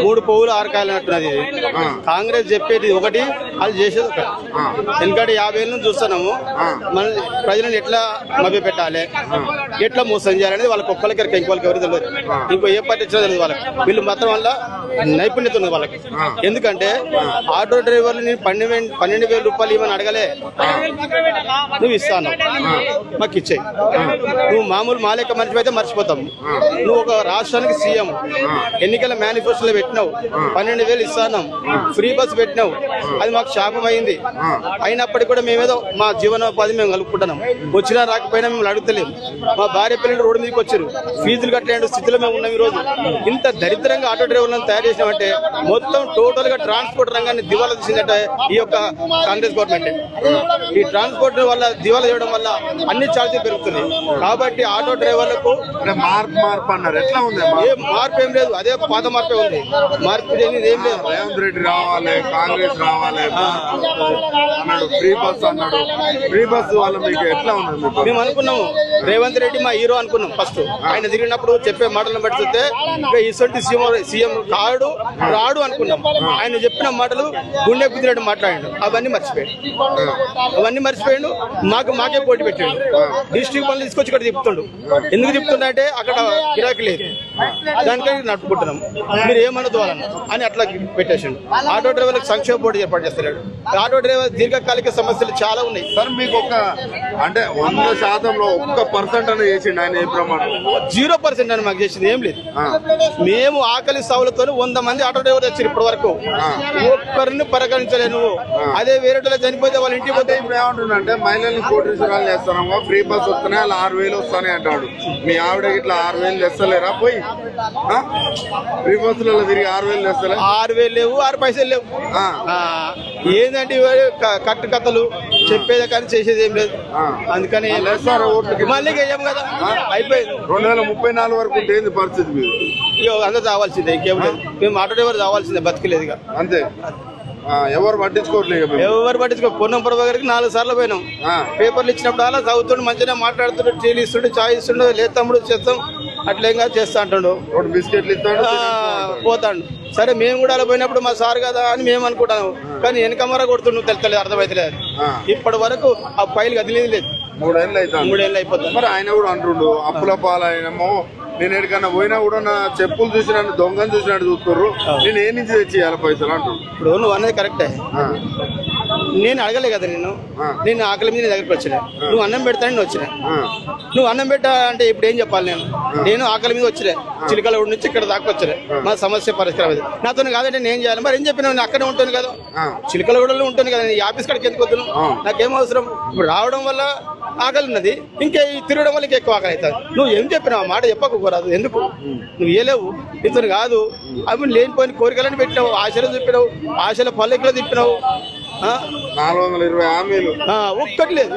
మూడు పువ్వులు ఆరు కాయలు అన్నట్టున్నది. కాంగ్రెస్ చెప్పేది ఒకటి, అది చేసేది ఒకటి. ఎందుకంటే 50 ఏళ్ళ నుంచి చూస్తున్నాము, మన ప్రజలను ఎట్లా మభ్య పెట్టాలి, ఎట్లా మోసం చేయాలనేది వాళ్ళకి ఒక్కరికి ఇంకొకరికి ఎవరు తెలియదు. ఇంకో ఏ పార్టీ వచ్చినా తెలియదు వాళ్ళకి. వీళ్ళు మాత్రం వల్ల నైపుణ్యత ఉంది వాళ్ళకి. ఎందుకంటే ఆటో డ్రైవర్లు నేను 12,000 రూపాయలు ఇవ్వని అడగలే, నువ్వు ఇస్తాను మాకు ఇచ్చేయి. నువ్వు మామూలు మా లెక్క మనిషి అయితే మర్చిపోతాము. నువ్వు ఒక రాష్ట్రానికి సీఎం, ఎన్నికల మేనిఫెస్టోలో పెట్టినావు, 12,000 ఇస్తాను, ఫ్రీ బస్ పెట్టినావు. అది మాకు శాపం అయింది. అయినప్పటికీ కూడా మేమేదో మా జీవనోపాధి మేము కలుపుకుంటున్నాం. వచ్చినా రాకపోయినా మేము అడుగుతలేము. మా భార్య పిల్లలు రోడ్డు మీదకి వచ్చారు, ఫీజులు కట్టలేని స్థితిలో మేము ఉన్నాం. ఈ రోజు ఇంత దరిద్రంగా ఆటో డ్రైవర్లను తయారు చేసినామంటే మొత్తం టోటల్ గా ట్రాన్స్పోర్ట్ రంగాన్ని దివాలా తీసిందంటే ఈ యొక్క కాంగ్రెస్ గవర్నమెంట్. ఈ ట్రాన్స్పోర్ట్ వల్ల దివాలా చేయడం వల్ల అన్ని ఛార్జీలు పెరుగుతున్నాయి. కాబట్టి ఆటో డ్రైవర్లకు మార్పు అన్నారు. ఎట్లా ఉంది? ఏ మార్పు ఏం లేదు, అదే పాత మార్పే ఉంది. మార్పు ఏం లేదు. రేవంత్ రెడ్డి రావాలి, కాంగ్రెస్ రావాలి అన్నాడు, ఫ్రీ బస్ అన్నాడు. ఫ్రీ బస్ వల్ల మీకు ఎట్లా ఉంది? మేము అనుకున్నాము రేవంత్ రెడ్డి మా హీరో అనుకున్నాం. ఫస్ట్ ఆయన తిరిగినప్పుడు చెప్పే మాటలను బట్టి చూస్తే ఇసొంటి సీఎం కాడు రాడు అనుకున్నాం. ఆయన చెప్పిన మాటలు గుండె కుదిరేట్టు మాట్లాడాడు. అవన్నీ మర్చిపోయాడు. మాకే పోటీ పెట్టాడు. డిస్ట్రిక్ట్ పనులు తీసుకొచ్చి ఇక్కడ తిప్పుతుండు. ఎందుకు తిప్పుతుండే అక్కడ గిరాకీ లేదు, దానికని నడుపుకుంటున్నాం. మీరు ఏమన్నా దోవాలన్నా అని అట్లా పెట్టేసాడు. ఆటో డ్రైవర్లకు సంక్షేమ బోర్డు ఏర్పాటు చేస్తున్నాడు. ఆటో డ్రైవర్ దీర్ఘకాలిక సమస్యలు చాలా ఉన్నాయి. సార్ మీకు అంటే 100%లో 1% అని చేసిండు ఆయన. ఏ ప్రమాణం? 0% అని మాకు చేసింది ఏం లేదు. మేము ఆకలి సావులతో 100 మంది ఆటో డ్రైవర్ వచ్చారు ఇప్పటి వరకు, ఒక్కరిని పరిగణించలేను. అదే వేరే చనిపోతే వాళ్ళ ఇంటికి పోతే ఇప్పుడు ఏమంటుండే, మహిళల్ని కోటీశ్వరాలు చేస్తున్నాము, ఫ్రీ బస్ వస్తున్నాయి, అలా 6,000 వస్తానే అంటాడు. మీ ఆవిడ ఇట్లా 6,000 తెస్తలేరా? పోయి ఫ్రీ బస్సులలో తిరిగి 6,000 తెస్తలే? 6,000 లేవు, 6 పైసలు లేవు. ఏంటంటే కట్టు కథలు చెప్పేదే కానీ చేసేది ఏం లేదు. అందుకని మళ్ళీ వేయం కదా, అయిపోయింది. 2034 వరకు ఉంటే ఏంది పరిస్థితి? మీరు అందరూ రావాల్సిందే, ఇంకేం లేదు. మేము ఆటో డ్రైవర్ రావాల్సిందే, బతికలేదు ఇక అంతే. ఎవరు పట్టించుకోవట్లేదు. పొన్నం ప్రభా గారికి 4 సార్లు పోయినాం. పేపర్లు ఇచ్చినప్పుడు అలా చదువుతుండే, మంచిగా మాట్లాడుతుండే, టీలు ఇస్తుండే, చాయ్ ఇస్తుండే, లేదు తమ్ముడు చేస్తాం అట్లేం కాదు చేస్తా అంటాడు. బిస్కెట్లు ఇస్తాడు, పోతాడు. సరే మేము కూడా అలా పోయినప్పుడు మా సార్ కదా అని మేము అనుకుంటాము. కానీ వెనకమర కొడుతుండు, తెలుస్తలేదు, అర్థమైతలేదు. ఇప్పటి వరకు ఆ ఫైల్ కదిలేదు లేదు. 3 ఏళ్ళు అయిపోతుంది. మరి ఆయన కూడా అంటుండు అప్పుల పాలైనమో, నేను ఎక్కడికన్నా పోయినా కూడా నా చెప్పులు చూసినట్టు, దొంగను చూసినట్టు చూస్తుర్రు, నేను ఏ నుంచి తెచ్చేయాలి పైసలు అంటుండు. ఇప్పుడు నువ్వు అన్నది కరెక్టే. నేను అడగలే కదా నేను ఆకలి మీద నీ దగ్గరికి వచ్చిన. నువ్వు అన్నం పెడతానని వచ్చిన. నువ్వు అన్నం పెట్టా అంటే ఇప్పుడు ఏం చెప్పాలి? నేను ఆకలి మీద వచ్చిన, చిలకల నుంచి ఇక్కడ దాకా వచ్చిన. మా సమస్య పరిష్కారం అది నాతో కాదంటే నేను చేయాలి. మరి ఏం చెప్పినా నేను అక్కడే ఉంటాను కదా, చిలకలగూడలో ఉంటాను కదా, నేను ఆఫీస్ కాడికి ఎందుకు వద్దును? నాకేం అవసరం? ఇప్పుడు రావడం వల్ల ఆకలి ఉన్నది, ఇంకా తిరగడం వల్ల ఎక్కువ ఆకలి అవుతుంది. నువ్వు ఏం చెప్పినావు? మాట చెప్పకపోరాదు. ఎందుకు నువ్వు ఏలేవు? ఇతను కాదు, అవి లేనిపోయిన కోరికలను పెట్టినావు, ఆశలు చెప్పినావు, ఆశల పల్లెకులో తిప్పినావు. 420 హామీలు ఒక్కటి లేదు.